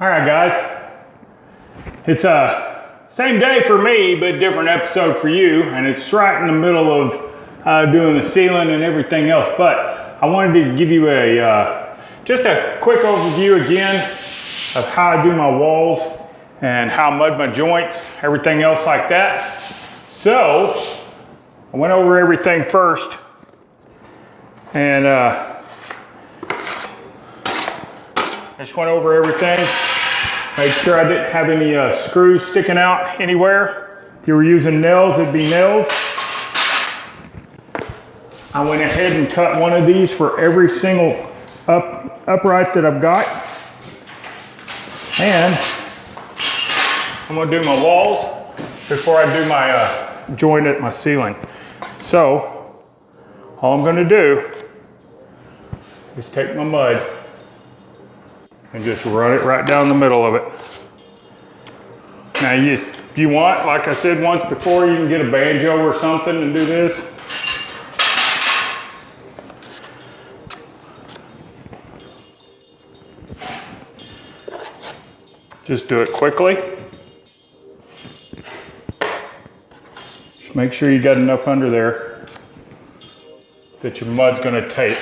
All right, guys. It's same day for me, but different episode for you, and it's right in the middle of doing the ceiling and everything else. But I wanted to give you just a quick overview again of how I do my walls and how I mud my joints, everything else like that. So I went over everything first, and just went over everything. Make sure I didn't have any screws sticking out anywhere. If you were using nails, it'd be nails. I went ahead and cut one of these for every single upright that I've got. And I'm gonna do my walls before I do my joint at my ceiling. So, all I'm gonna do is take my mud and just run it right down the middle of it. Now if you want, like I said once before, you can get a banjo or something and do this. Just do it quickly. Just make sure you got enough under there that your mud's gonna tape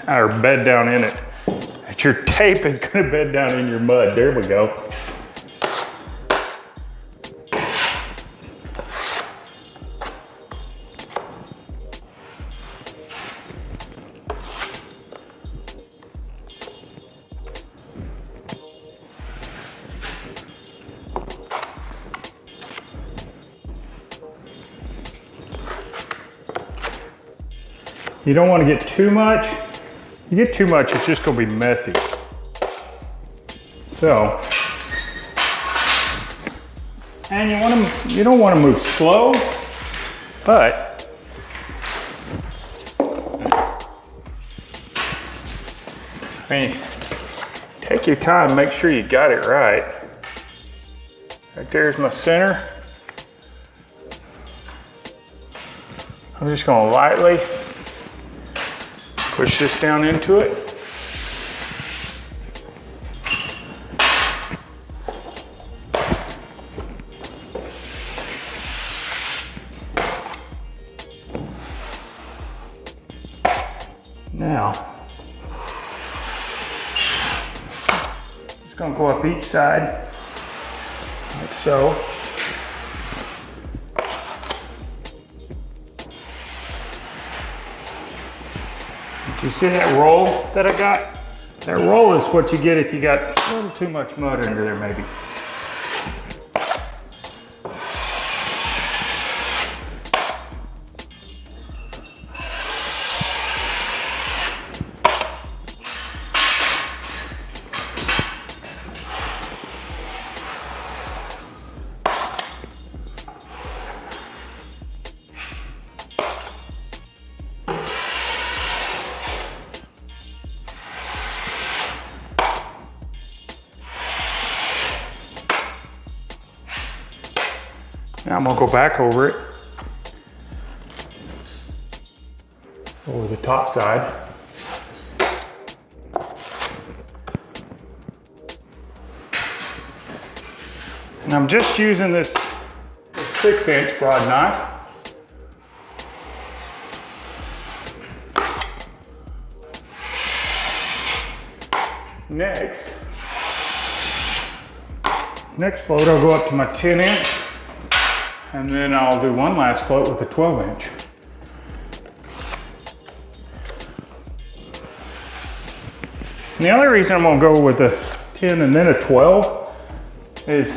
or bed down in it. That your tape is gonna bed down in your mud. There we go. You don't want to get too much. You get too much, it's just gonna be messy. So, and you don't want to move slow, but I mean, take your time, make sure you got it right. Right there's my center. I'm just gonna lightly push this down into it. Now, it's gonna go up each side, like so. You see that roll that I got? That roll is what you get if you got a little too much mud under there maybe. Now I'm gonna go back over it, over the top side. And I'm just using this 6-inch broad knife. Next float I'll go up to my 10-inch. And then I'll do one last float with a 12-inch. And the only reason I'm gonna go with a 10 and then a 12 is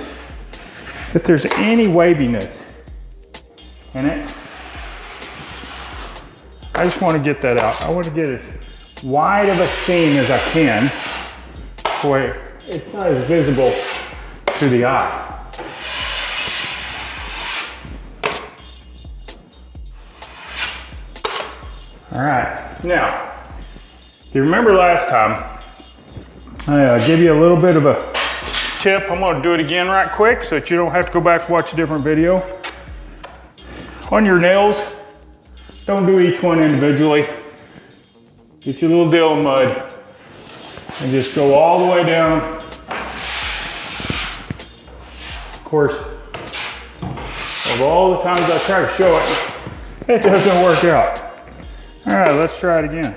if there's any waviness in it, I just wanna get that out. I wanna get as wide of a seam as I can where it's not as visible to the eye. All right, now, if you remember last time, I gave you a little bit of a tip. I'm gonna do it again right quick so that you don't have to go back and watch a different video. On your nails, don't do each one individually. Get your little deal of mud and just go all the way down course, of all the times I try to show it, it doesn't work out. All right, let's try it again.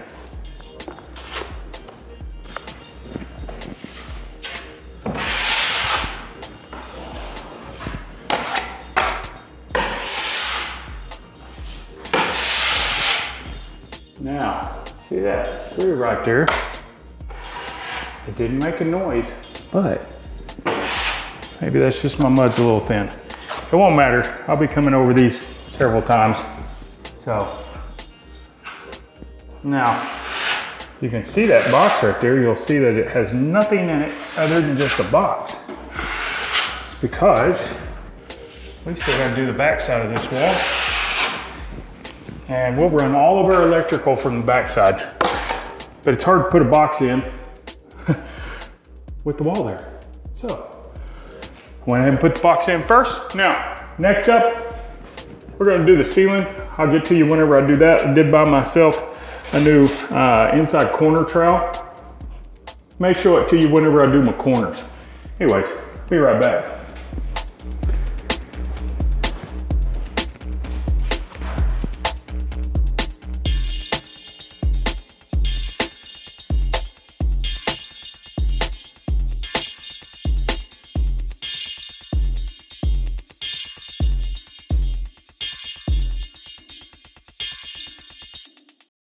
Now, see that screw right there? It didn't make a noise, but maybe that's just my mud's a little thin. It won't matter. I'll be coming over these several times. So, now, you can see that box right there. You'll see that it has nothing in it other than just a box. It's because we still got to do the back side of this wall. And we'll run all of our electrical from the back side. But it's hard to put a box in with the wall there. So, went ahead and put the box in first. Now, next up, we're gonna do the ceiling. I'll get to you whenever I do that. I did buy myself a new inside corner trowel. May show it to you whenever I do my corners. Anyways, be right back.